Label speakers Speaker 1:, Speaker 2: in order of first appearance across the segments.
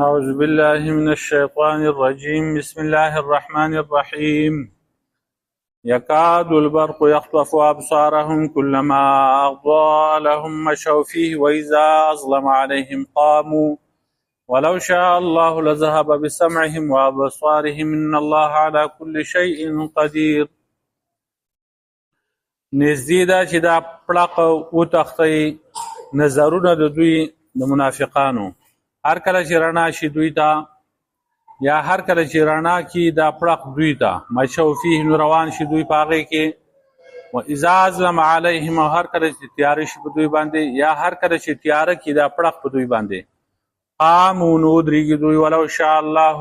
Speaker 1: أعوذ بالله من الشيطان الرجيم بسم الله الرحمن الرحيم يكاد البرق يخطف أبصارهم كلما أضاء لهم مشوا فيه وإذا أظلم عليهم قاموا ولو شاء الله لذهب بسمعهم وأبصارهم إن الله على كل شيء قدير. نزدې ده چې دا پړق وتښتي نظرونه د دوی د منافقانو هر کله چې رڼا شي دوی ته یا هر کله چې رڼا کې دا پړق دوی ته مشوا فيه نو روان شي دوی په هغې کې و اذا اظلم علیهم او هر کله چې تیاره شي په دوی باندې یا هر کله چې تیاره کې دا پړق په دوی باندې قاموا نو ودرېږي دوی ولو شاء الله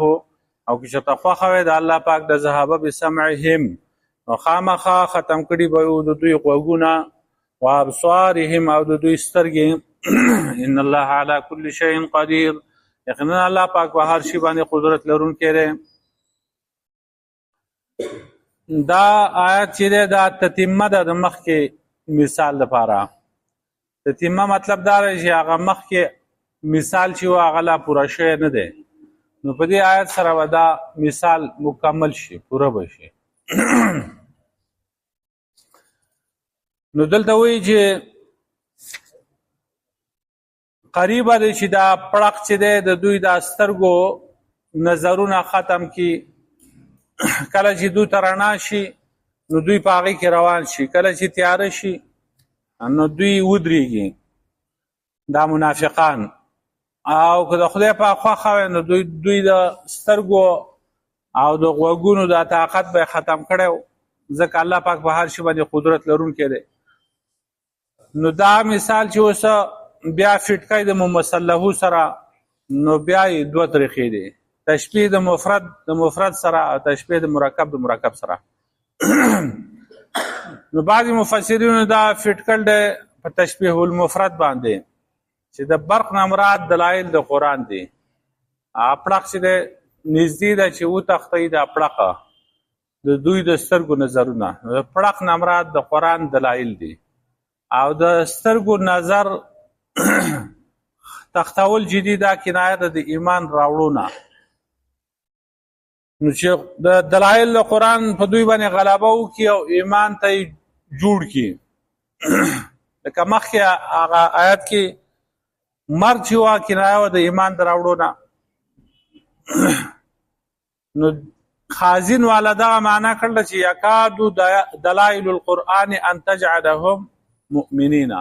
Speaker 1: او که چېرته خوښه وی د الله پاک د ذهب بسمعهم نو خامخا ختم کړي به د دوی غوږونه و ابصارهم او د دوی سترګې ان الله على كل شيء قدير یقینا الله پاک په هر شي باندې قدرت لرونکی دی. دا آیت چې دی دا تتمه ده د مخکې مثال لپاره. تتمه مطلب دا دی چې هغه مخکې مثال چې و هغه لا پوره شوی نه دی نو په دې آیت سره به دا مثال مکمل شي پوره به شي. نو دلته وایي چې قریبه دی چې دا پړق چې دی د دوی د سترګو نظرونه ختم کی کله چې دوی ته رڼا شي نو دوی په هغې کې روان شي کله چې تیاره شي نو دوی ودرېږي دا منافقان او که د خدای په خوښه وی نو دوی د سترګو او د غوږونو دا طاقت به ختم کړی ځکه الله پاک په هر شي باندې قدرت لرونکی دی. نو دا مثال چې اوس بیا فټکای د ممثلهو سره نو بیا یې دوه طریقې دي تشبیه د مفرد سره او تشبیه د مرکب سره. نو بعضې مفسرینو دا فټکل دی په تشبیه المفرد باندې چې د برق نه مراد دلایل د قرآن دي. پړق چې دی نږدې ده چې وتښتئ دا پړقه د دوی د سترګو نظرونه د پړق نه مراد د قرآن دلایل دي او د سترګو نظر تختول جدي دا کنایه ده د ایمان راوړو نه. نو چې د دلایل د قرآن په دوی باندې غلبه وکړي او ایمان ته یې جوړ کړي لکه مخکې هغه آیت کې مرګ چې وه کنایه وه د ایمان د راوړو نه. نو خازن والا دغه معنا کړله چې یکادو دلایل القرآن ان تجعلهم مؤمنین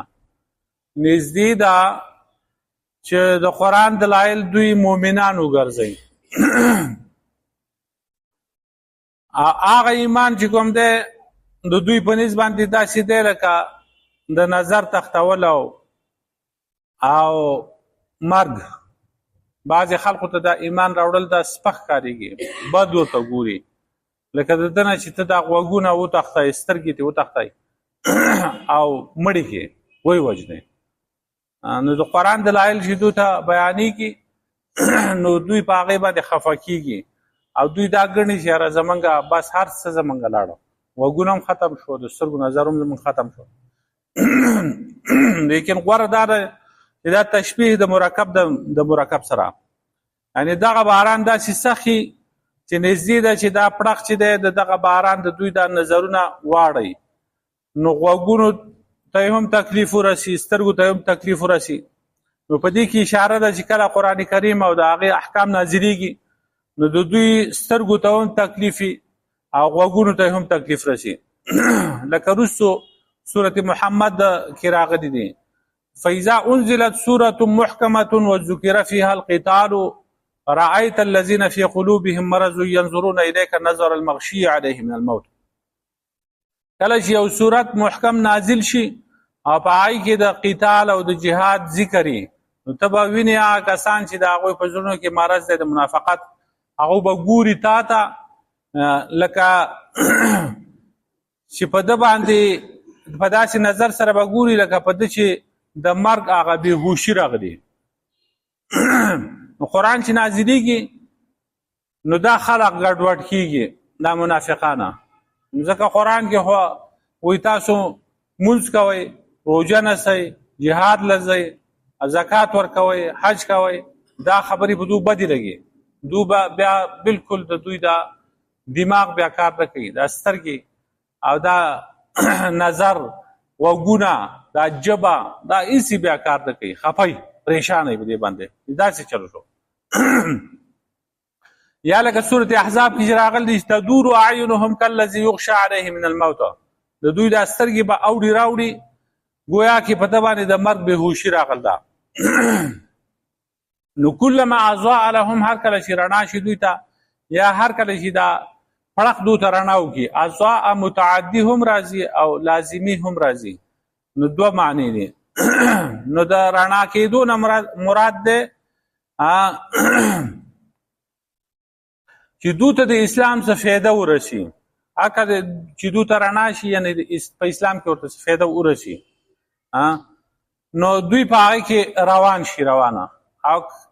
Speaker 1: نږدې ده چې د قرآن دلایل دوی مؤمنان وګرځوي. هغه ایمان چې کوم دی د دوی په نسبت باندې داسې دی لکه د نظر تختول او مرګ. بعضې خلکو ته دا ایمان راوړل دا سپک ښکارېږي بد ورته ګوري لکه د ده نه چې ته دا غوږونه وتښتئ سترګې ترې وتښتئ او مړې کې ووژنئ. نو د قرآن دلایل چې دوی ته بیانېږي نو دوی په هغې باندې خفه کېږي او دوی دا ګڼي چې یاره زمونږ بس هر څه زمونږ لاړه غوږونه هم ختم شو د سترګو نظر هم زمونږ ختم شو. لیکن غوره دا ده چې دا تشبیه د مرکب سره یعنې دغه باران داسې سخي چې نږدې ده چې دا پړق چې دی د دغه باران د دوی دا نظرونه واړئ نو غوږونو ته هم تکلیف ورسي سترګو ته هم تکلیف ورسي. نو په دې کې اشاره ده چې کله قرآن کریم او د هغې احکام نازلېږي نو د دوی سترګو ته هم تکلیف او غوږونو ته هم تکلیف رسي. لکه وروستو سورة محمد کې راغلي دي فإذا أنزلت سورة محكمة وذكر فيها القتال رأيت الذين في قلوبهم مرض ينظرون إليك نظر المغشي عليه من الموت. کله چې یو صورت محکم نازل شي او په هغې کې د قتال او د جهاد ذکر وي نو ته به وینې هغه کسان چې د هغوی په زړونو کې مرض دی د منافقت هغوی به ګوري تا ته لکه چې په ده باندې په داسې نظر سره به ګوري لکه په ده چې د مرګ هغه بېهوشي راغلي. نو قرآن چې نازلېږي نو دا خلق ګډوډ کېږي دا منافقانه ځکه قرآن کې خو وایي تاسو مونځ کوئ روژه نیسئ جهاد له ځئ زکات ورکوئ حج کوئ دا خبرې په دوی بدې لګي، دوی بیا بالکل د دوی دا دماغ بیا کار نه کوي، دا سترګې او دا نظر وګونه دا ژبه دا هیڅ بیا کار نه کوي، خفه پریشان وي په دې باندې. داسې چلو شو. یا لکه سورة احزاب کې چې راغلی تدور اعینهم کالذی یغشى علیه من الموت، د دوی دا سترګې به اوړي راوړي گویا کې په ده باندې د مرګ بېهوشي راغل ده. نو کلما اضاء لهم، هر کله چې رڼا شي دوی ته، یا هر کله چې دا پړق دوی ته رڼا وکړي. اضاء متعدي هم راځي او لازمي هم راځي، نو دوه معنی دي. نو د رڼا کېدو نه مراد دی چې دوی ته د اسلام څه فایده ورسي. هکه چې دوی ته رڼا شي یعنی په اسلام کې ورته څه فایده ورسي، نو دوی په هغې کې روان شي روانه.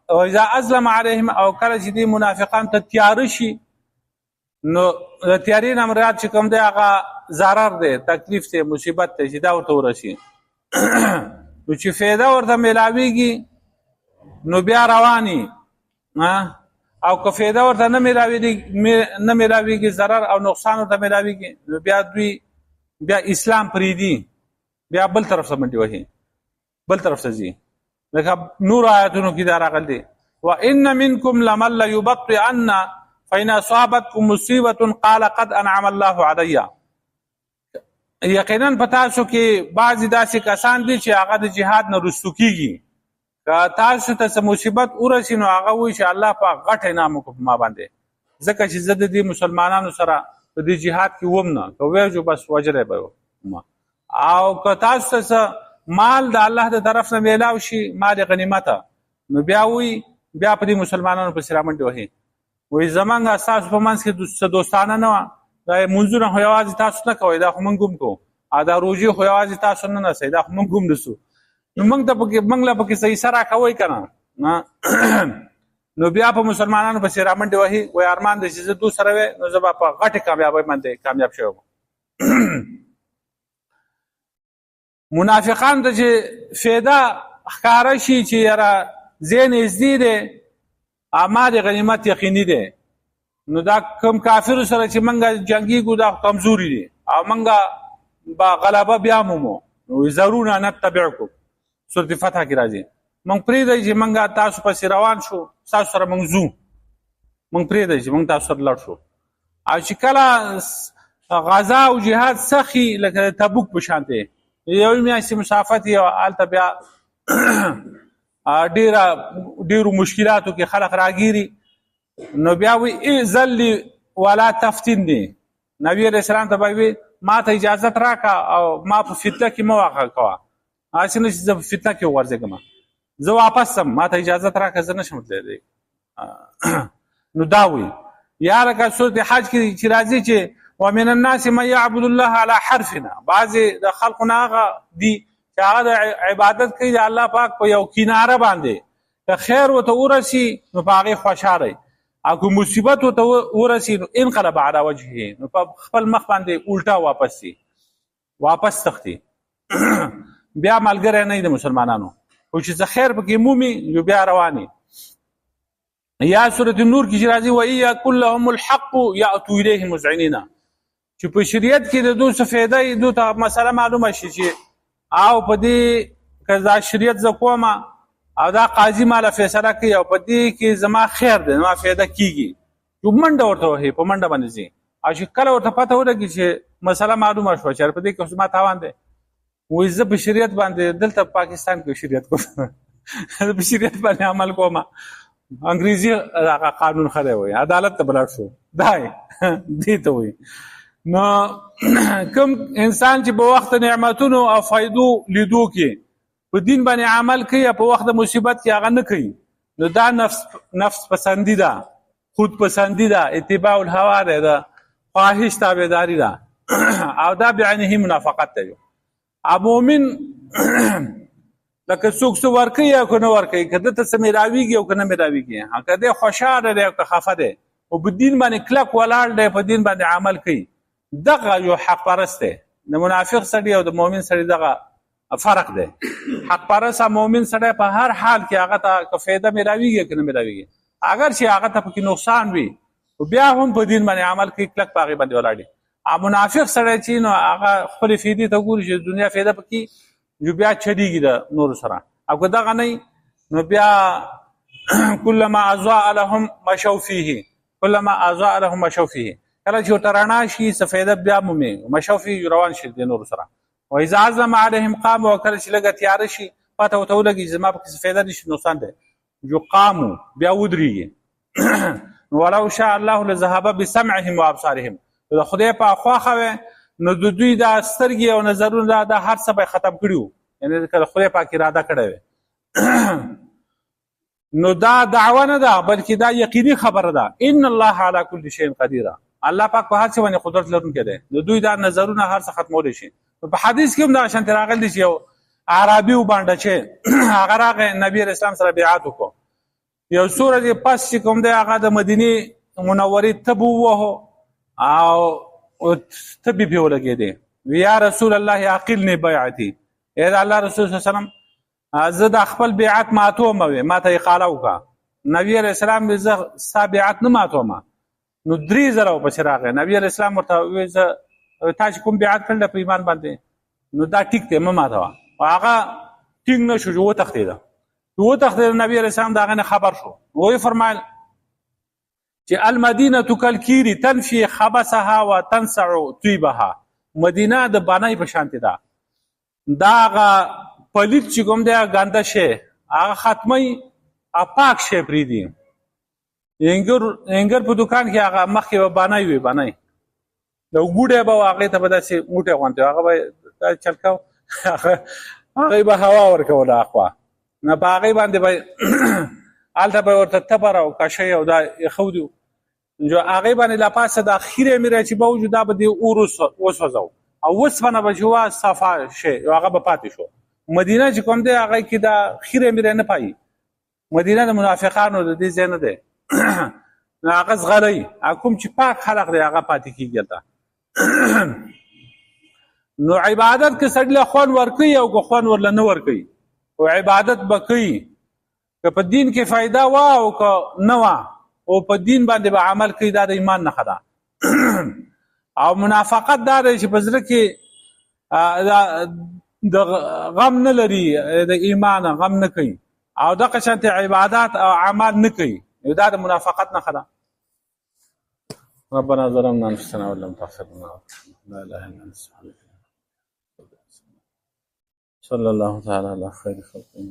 Speaker 1: او اذا ازلم علیهم، او کله چې دوی منافقان ته تیاره شي، نو د تیارې نه مراد چې کوم دی هغه ضرر دی، تکلیف دی، مصیبت دی چې دا ورته ورسي. نو چې فایده ورته میلاویږي نو بیا رواني، او که فایده ورته نه میلاویږي، ضرر او نقصان ورته میلاویږي، نو بیا دوی بیا اسلام پریدي، بیا بل طرف ته منډې وهي، بل طرف ته ځي. لکه نور آیاتونو کې دا راغلی دی وان منکم لمن لیبطئن فإن أصابتكم مصیبة قال قد انعم الله علی. یقینا په تاسو کې بعضې داسې کسان دي چې هغه د جهاد نه رستو کېږي، که تاسو ته څه مصیبت ورسي نو هغه وایي چې الله پاک غټ انعام وکړو په ما باندې، ځکه چې زه د دې مسلمانانو سره په دې جهاد کې وم نه، که ویجو بس وجلی به وم. او که تاسو ته مال د الله د طرف نه میلاو شي، مال غنیمته، نو بیا وایي بیا په دې مسلمانانو پسې رامنډې وهي، وایي زمونږ ستاسو په منځ کې څه دوستانه نه وه، دا مونځونه خو یوازې تاسو نه کوئ، دا خو موږ هم کوو، او دا روژې خو یوازې تاسو نه نیسئ، دا خو موږ هم نیسو، نو موږ له پکې څه حصه راکوئ که نه. نو بیا په مسلمانانو پسې رامنډې وهي، وایي ارمان دی چې زه دوی سره وی نو زه به په غټې کامیابۍ باندې کامیاب شوی وم. منافقانو ته چې فایده ښکاره شي چې یاره ځای نږدې دی، ما د غنیمت یقیني دی، نو دا کوم کافرو سره چې موږ جنګېږو دا کمزوري دي او موږ به غلبه بیا مومو. نو ضرورنا نتبعکم سورة فتح کې راځي، موږ پرېږدئ چې موږ تاسو پسې روان شو، تاسو سره موږ ځو، موږ پرېږدئ چې موږ تاسو سره لړ شو. او چې کله غزا او جهاد سخي لکه تبوک په شان دی، یوې میاشتې مسافت یې هلته بیا ډېرو مشکلاتو کې خلک راګیري، نو بیا وایي ائذن لي ولا تفتني، نبي علیه السلام ته به وایي ما ته اجازت راکړه او ما په فتنه کې مه واقع کوه، هسې نه چې زه په فتنه کې وغورځېږم، زه واپس ځم، ما ته اجازت راکړه، زه نشم تللی. نو دا وایي. یا لکه سورة حج کې چې راځي چې ومن الناس من یعبد الله على حرفنا، بعضې د خلقو نه هغه دي چې هغه د عبادت کوي د الله پاک په یو کناره باندې، که خیر ورته ورسي نو په هغې خوشحالی، او که مصیبت ورته ورسي نو انقلب على وجهه، نو په خپل مخ باندې الټا واپس سي، واپس تښتي. بیا ملګری نه د مسلمانانو، خو چې څه خیر پکې مومي نو بیا رواني. یا سورة النور کې چې راځي وإن یکن لهم الحق یأتوا الیه مذعنین، چې په شریعت کې د دوی څه فایده دوی ته مسله معلومه شي چې او په دې که دا شریعت زه کوم او دا قاضي ماله فیصله کوي او په دې کې زما خیر دی، زما فایده کېږي، یو منډه ورته وهي، په منډه باندې ځي. او چې کله ورته پته ولګي چې مسله معلومه شوه چې په دې کې زما تاوان دی، وایي زه په شریعت باندې دلته پاکستان کې شریعت کوم، زه په شریعت باندې عمل کوم، انګریزي هغه قانون ښه دی، وایي عدالت ته به لاړ شو، دا دې ته وایي. نو کوم انسان چې په وخت نعمتونو او فایدو لیدو کې په دین باندې عمل کوي، په وخت د مصیبت کې هغه نه کوي، نو دا نفس پسندي ده، خود پسندي ده، اتباع الهوا ده، ده خواهش تابعداري ده، او دا بعینه منافقت ده. او مؤمن لکه څوک څه ورکوي او که نه ورکوي، که ده ته څه میلاویږي او که نه میلاویږي، که دی خوشحاله دی او که خفه دی، او په دین باندې کلک ولاړ دی، په دین باندې عمل کوي، دغه یو حق پرست دی. د منافق سړي او د مؤمن سړي دغه فرق دی. حق پرسته مؤمن سړی په هر حال کې هغه ته که فایده میلاویږي که نه میلاویږي، اگر چې هغه ته پکې نقصان وي بیا هم په دین باندې عمل کوي، کلک په هغې باندې ولاړ دي. منافق سړی چې نو هغه خپلې فایدې ته ګوري چې دنیا فایده پکې جو بیا چلیږي د نورو سره، او که دغه نه نو بیا کلما اضاء لهم مشوا فیه کلما اضاء لهم مشوا فیه، کله چې ورته رڼا شي څه فایده بیا مومي مشوا فیه روان شي د نورو سره. واذا عزم عليهم قاموا، وکله چې لږه تیاره شي پته ورته ولګي زما پکې څه فایده نشي نقصان دی، جو قاموا بیا ودرېږي. ولو شاء الله لذهب بسمعهم وابصارهم، د خدای په خواخه وي نو د دوی دا سترګې او نظرونه دا هر څه به ختم کړي وو، یعنې که خدای پاک اراده کړې وي. نو دا دعوه نه ده بلکې دا یقیني خبره ده. ان الله على كل شيء قدیر، الله پاک په هر څه باندې قدرت لرونکی دی. د دوی دا نظرونه هر څه ختمولی شي. په حدیث کې هم دا شانتې راغلی چې یو عربي وبانډه چې هغه راغی نبي اسلام سره بیعت وکړو، یو څو ورځې پس چې کوم دی هغه د مدینې منورې تب ووهو او تبې پرې ولګېدې. یا رسول الله عقلني بیعتي، ای د الله رسول صلی الله علیه وسلم زه د خپل بیعت ماتوم، ما ته اقاله وکړه. نبي علیه السلام وی زه ستا بیعت نه ماتوم. نو 3000 پسې راغی. نبي علیه السلام ورته وی زه تا چې کوم بیعت کړل په ایمان باندې نو دا ټیک دی مه ماتوه. هغه ټینګ نه شو چې وتښتېده. نبي علیه السلام د هغې نه خبر شو، ویې فرمایل چې المدینه کالکیری تنفي خبثها وتنسع طیبها، مدینه د بانۍ په شانتې ده، دا هغه پلیت چې کوم دی ګنده شی هغه ختموي او پاک شی پرېږدي. انګر په دوکان کې هغه مخکې به بانۍ وي، بانۍ د ګوډی به و هغې ته به داسې موټی غوندې هغه به دا چلکاو هغې به هوا ورکوله اخوا نه په هغې باندې به هلته به ورته تبر او کشۍ او دا ایښودي جو هغې باندې له پاسه دا خیرې میرې چې به وجو دا به دې اور وسوځو او اوسپنه به چې وه صفا شی هغه به پاتې شو. مدینه چې کوم دی هغه کې دا خیرې میرې نه پایي. مدینه د منافقانو د دې ځای نه دی. هغه زغلی کوم چې پاک خلق دی هغه پاتې کېږي هلته. نو عبادت که سړي له خوند ورکوي او که خوند ورله نه ورکوي او عبادت به کوي، که په دین کې فایده وه او که نه وه او په دین باندې به عمل کوي، دا د ایمان نښه ده. او منافقت دا دی چې په زړه کې د غم نه لري، د ایمان غم نه کوي او دغه شانتې عبادات او اعمال نه کوي، دا د منافقت نښه ده. ربنا ظلمنا انفسنا وان لم تغفر لنا لا اله الا انت سبحانك. صلى الله تعالى على خير خلقه.